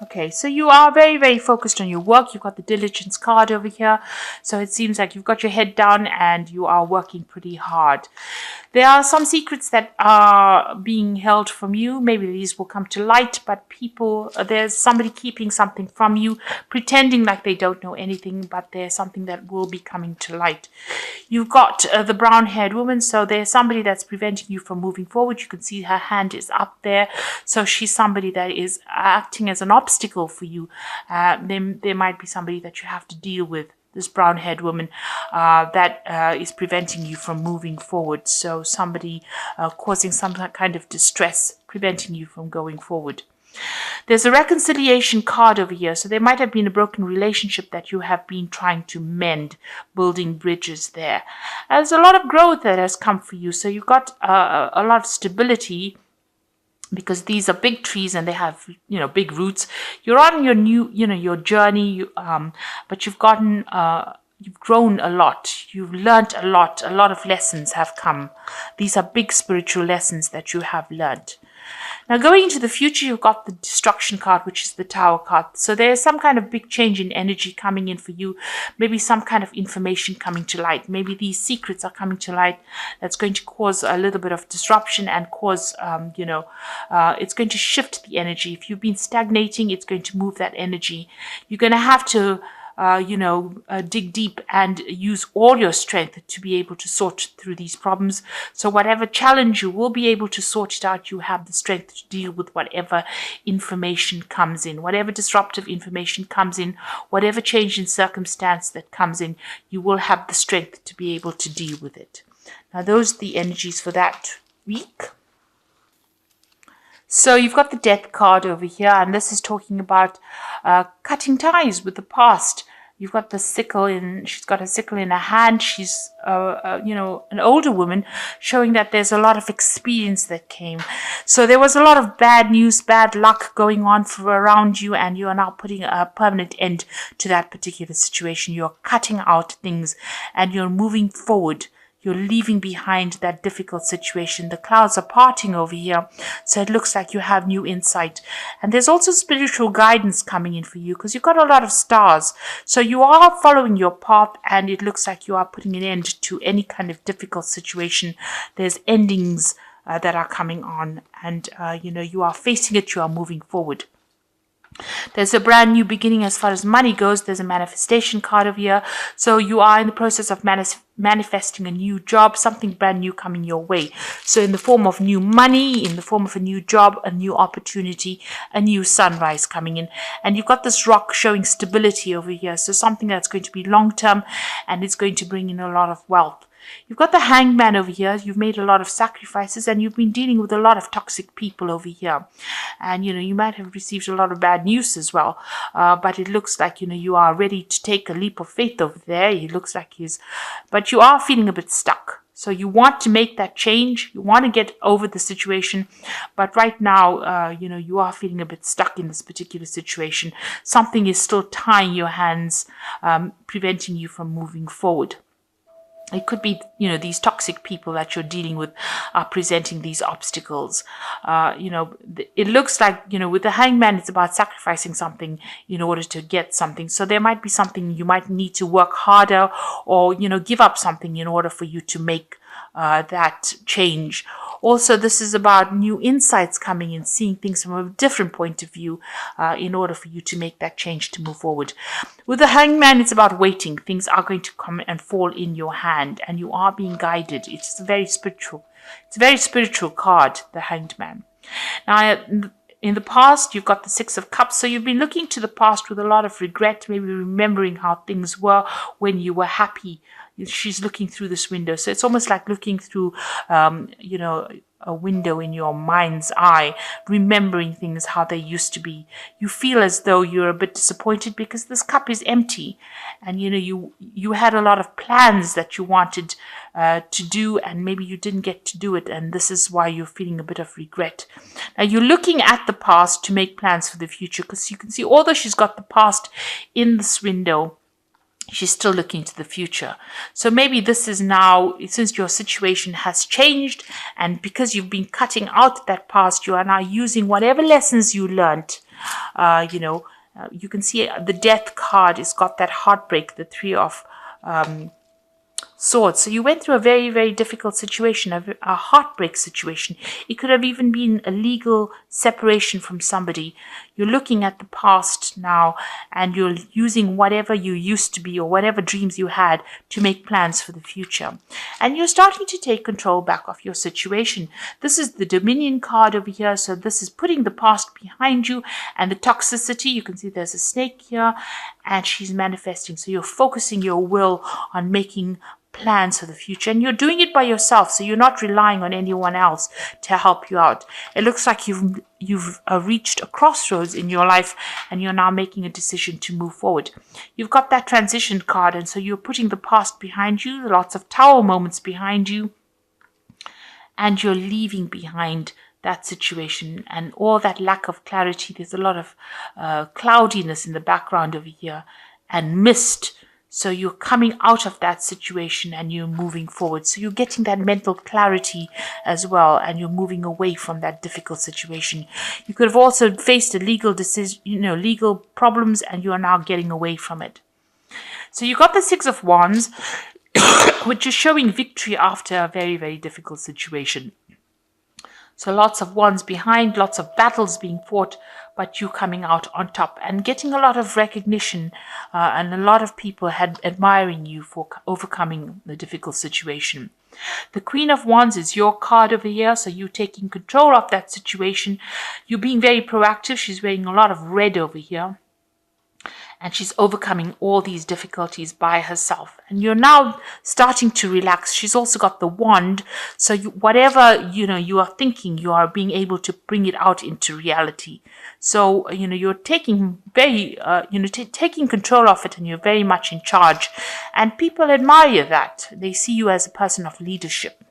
Okay, so you are very, very focused on your work. You've got the diligence card over here. So it seems like you've got your head down and you are working pretty hard. There are some secrets that are being held from you. Maybe these will come to light, but there's somebody keeping something from you, pretending like they don't know anything, but there's something that will be coming to light. You've got the brown-haired woman, so there's somebody that's preventing you from moving forward. You can see her hand is up there, so she's somebody that is acting as an obstacle for you. There might be somebody that you have to deal with, this brown-haired woman, that is preventing you from moving forward. So somebody causing some kind of distress, preventing you from going forward. There's a reconciliation card over here. So there might have been a broken relationship that you have been trying to mend, building bridges there. There's a lot of growth that has come for you. So you've got a lot of stability, because these are big trees and they have, big roots. You're on your your journey, but you've grown a lot. You've learned a lot. A lot of lessons have come. These are big spiritual lessons that you have learned. Now, going into the future, you've got the destruction card, which is the Tower card. So there's some kind of big change in energy coming in for you. Maybe some kind of information coming to light. Maybe these secrets are coming to light. That's going to cause a little bit of disruption and cause, it's going to shift the energy. If you've been stagnating, it's going to move that energy. You're going to have to dig deep and use all your strength to be able to sort through these problems. So whatever challenge, you will be able to sort it out. You have the strength to deal with whatever information comes in, whatever disruptive information comes in, whatever change in circumstance that comes in, you will have the strength to be able to deal with it. Now, those are the energies for that week. So you've got the Death card over here, and this is talking about cutting ties with the past. You've got the sickle she's got a sickle in her hand. She's, an older woman, showing that there's a lot of experience that came. So there was a lot of bad news, bad luck going on around you, and you are now putting a permanent end to that particular situation. You're cutting out things and you're moving forward. You're leaving behind that difficult situation. The clouds are parting over here, so it looks like you have new insight. And there's also spiritual guidance coming in for you, because you've got a lot of stars. So you are following your path, and it looks like you are putting an end to any kind of difficult situation. There's endings that are coming on, and you are facing it. You are moving forward. There's a brand new beginning as far as money goes. There's a manifestation card over here. So you are in the process of manifesting a new job, something brand new coming your way. So in the form of new money, in the form of a new job, a new opportunity, a new sunrise coming in. And you've got this rock showing stability over here. So something that's going to be long term, and it's going to bring in a lot of wealth. You've got the Hangman over here. You've made a lot of sacrifices, and you've been dealing with a lot of toxic people over here. And, you might have received a lot of bad news as well. But it looks like, you are ready to take a leap of faith over there. It looks like but you are feeling a bit stuck. So you want to make that change. You want to get over the situation. But right now, you are feeling a bit stuck in this particular situation. Something is still tying your hands, preventing you from moving forward. It could be, these toxic people that you're dealing with are presenting these obstacles. It looks like, with the Hangman, it's about sacrificing something in order to get something. So there might be something you might need to work harder, or, give up something in order for you to make that change. Also, this is about new insights coming in, seeing things from a different point of view in order for you to make that change to move forward. With the Hangman, it's about waiting. Things are going to come and fall in your hand, and you are being guided. It's a very spiritual card, the Hanged Man. Now, in the past, you've got the Six of Cups. So you've been looking to the past with a lot of regret, maybe remembering how things were when you were happy. She's looking through this window. So it's almost like looking through, a window in your mind's eye, remembering things how they used to be. You feel as though you're a bit disappointed because this cup is empty, and you had a lot of plans that you wanted to do, and maybe you didn't get to do it, and this is why you're feeling a bit of regret. Now you're looking at the past to make plans for the future, because you can see, although she's got the past in this window, she's still looking to the future. So maybe this is now, since your situation has changed, and because you've been cutting out that past, you are now using whatever lessons you learned You can see the death card has got that heartbreak, the three of swords. So you went through a very, very difficult situation, a heartbreak situation. It could have even been a legal separation from somebody. You're looking at the past now and you're using whatever you used to be or whatever dreams you had to make plans for the future. And you're starting to take control back of your situation. This is the Dominion card over here. So this is putting the past behind you and the toxicity. You can see there's a snake here and she's manifesting. So you're focusing your will on making plans for the future, and you're doing it by yourself, so you're not relying on anyone else to help you out. It looks like you've reached a crossroads in your life and you're now making a decision to move forward. You've got that transition card, and so you're putting the past behind you, lots of tower moments behind you, and you're leaving behind that situation and all that lack of clarity. There's a lot of cloudiness in the background over here and mist. So you're coming out of that situation and you're moving forward. So you're getting that mental clarity as well, and you're moving away from that difficult situation. You could have also faced a legal decision, legal problems, and you are now getting away from it. So you got the Six of Wands, which is showing victory after a very, very difficult situation. So lots of wands behind, lots of battles being fought, but you coming out on top and getting a lot of recognition and a lot of people admiring you for overcoming the difficult situation. The Queen of Wands is your card over here, so you're taking control of that situation. You're being very proactive. She's wearing a lot of red over here. And she's overcoming all these difficulties by herself. And you're now starting to relax. She's also got the wand. So whatever, you are thinking, you are being able to bring it out into reality. So, you're taking taking control of it, and you're very much in charge. And people admire that. They see you as a person of leadership.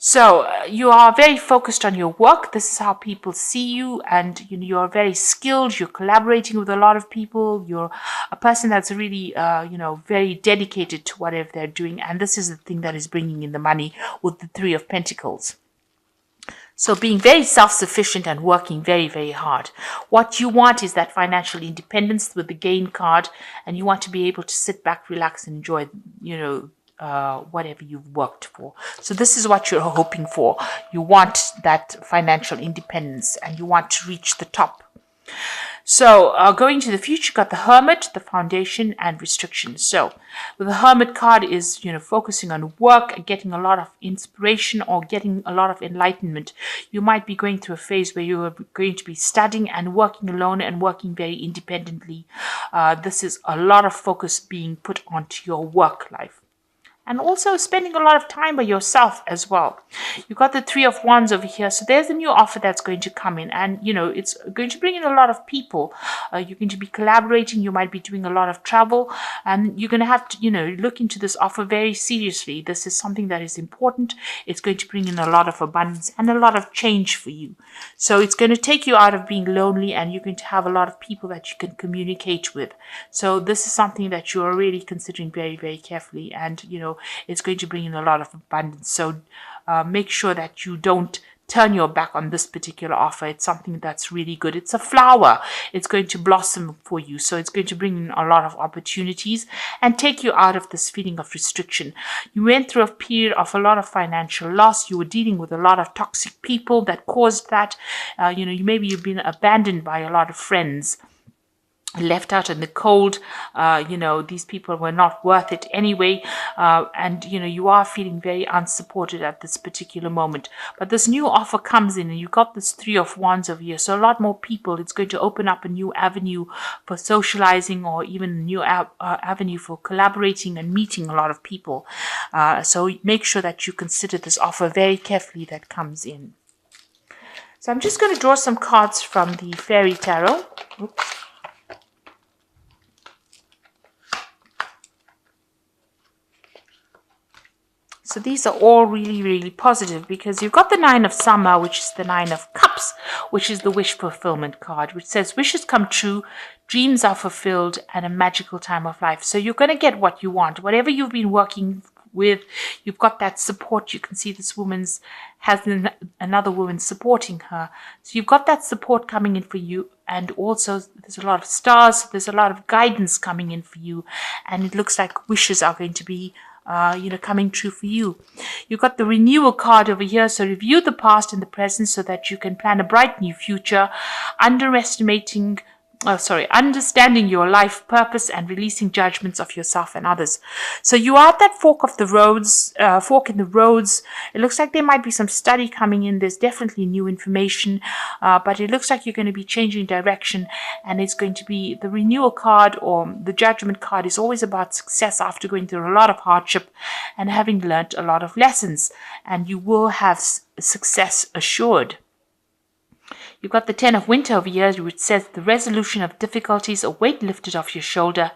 So you are very focused on your work. This is how people see you, and you are very skilled. You're collaborating with a lot of people. You're a person that's really, very dedicated to whatever they're doing. And this is the thing that is bringing in the money with the Three of Pentacles. So being very self-sufficient and working very, very hard. What you want is that financial independence with the Gain card, and you want to be able to sit back, relax, and enjoy, whatever you've worked for. So this is what you're hoping for. You want that financial independence and you want to reach the top. So going to the future, got the Hermit, the Foundation, and Restrictions. So with the Hermit card is, focusing on work, getting a lot of inspiration or getting a lot of enlightenment. You might be going through a phase where you are going to be studying and working alone and working very independently. This is a lot of focus being put onto your work life. And also spending a lot of time by yourself as well. You've got the Three of Wands over here. So there's a new offer that's going to come in. And, it's going to bring in a lot of people. You're going to be collaborating. You might be doing a lot of travel. And you're going to have to, look into this offer very seriously. This is something that is important. It's going to bring in a lot of abundance and a lot of change for you. So it's going to take you out of being lonely, and you're going to have a lot of people that you can communicate with. So this is something that you are really considering very, very carefully. And, it's going to bring in a lot of abundance. So make sure that you don't turn your back on this particular offer. It's something that's really good. It's a flower. It's going to blossom for you. So it's going to bring in a lot of opportunities and take you out of this feeling of restriction. You went through a period of a lot of financial loss. You were dealing with a lot of toxic people that caused that. Maybe you've been abandoned by a lot of friends, left out in the cold. These people were not worth it anyway, and you are feeling very unsupported at this particular moment. But this new offer comes in, and you got this Three of Wands over here, so a lot more people. It's going to open up a new avenue for socializing, or even a new avenue for collaborating and meeting a lot of people. So make sure that you consider this offer very carefully that comes in. So I'm just going to draw some cards from the Fairy Tarot. Oops. So these are all really, really positive, because you've got the Nine of Summer, which is the Nine of Cups, which is the wish fulfillment card, which says wishes come true, dreams are fulfilled, and a magical time of life. So you're going to get what you want. Whatever you've been working with. You've got that support. You can see this woman's has another woman supporting her. So you've got that support coming in for you. And also there's a lot of stars. So there's a lot of guidance coming in for you. And it looks like wishes are going to be coming true for you. You've got the renewal card over here. So review the past and the present so that you can plan a bright new future. Understanding your life purpose and releasing judgments of yourself and others. So you are at that fork in the roads. It looks like there might be some study coming in. There's definitely new information, but it looks like you're going to be changing direction, and it's going to be the renewal card, or the judgment card is always about success after going through a lot of hardship and having learnt a lot of lessons, and you will have success assured. You've got the 10 of Winter over here, which says the resolution of difficulties, a weight lifted off your shoulder,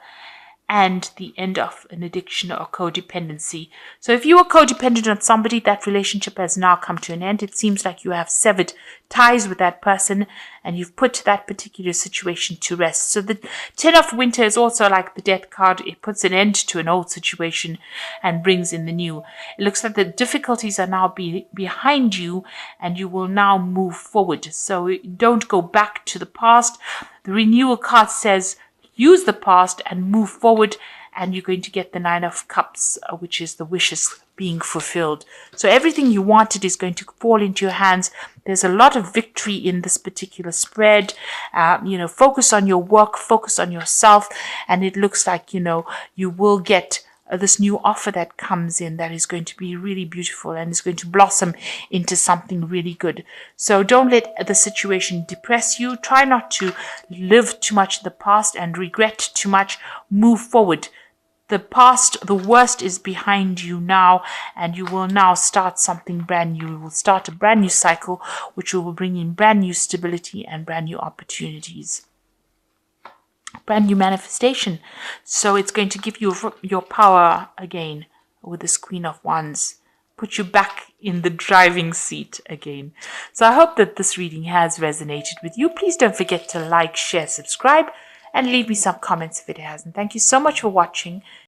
and the end of an addiction or codependency. So if you were codependent on somebody, that relationship has now come to an end. It seems like you have severed ties with that person and you've put that particular situation to rest. So the 10 of Winter is also like the Death card. It puts an end to an old situation and brings in the new. It looks like the difficulties are now behind you and you will now move forward. So don't go back to the past. The renewal card says use the past and move forward, and you're going to get the 9 of Cups, which is the wishes being fulfilled. So everything you wanted is going to fall into your hands. There's a lot of victory in this particular spread. Focus on your work, focus on yourself, and it looks like, you will get this new offer that comes in that is going to be really beautiful and is going to blossom into something really good. So don't let the situation depress you. Try not to live too much in the past and regret too much. Move forward. The past, the worst is behind you now, and you will now start something brand new. You will start a brand new cycle, which will bring in brand new stability and brand new opportunities. Brand new manifestation. So it's going to give you your power again with this Queen of Wands. Put you back in the driving seat again. So I hope that this reading has resonated with you. Please don't forget to like, share, subscribe, and leave me some comments if it hasn't. Thank you so much for watching.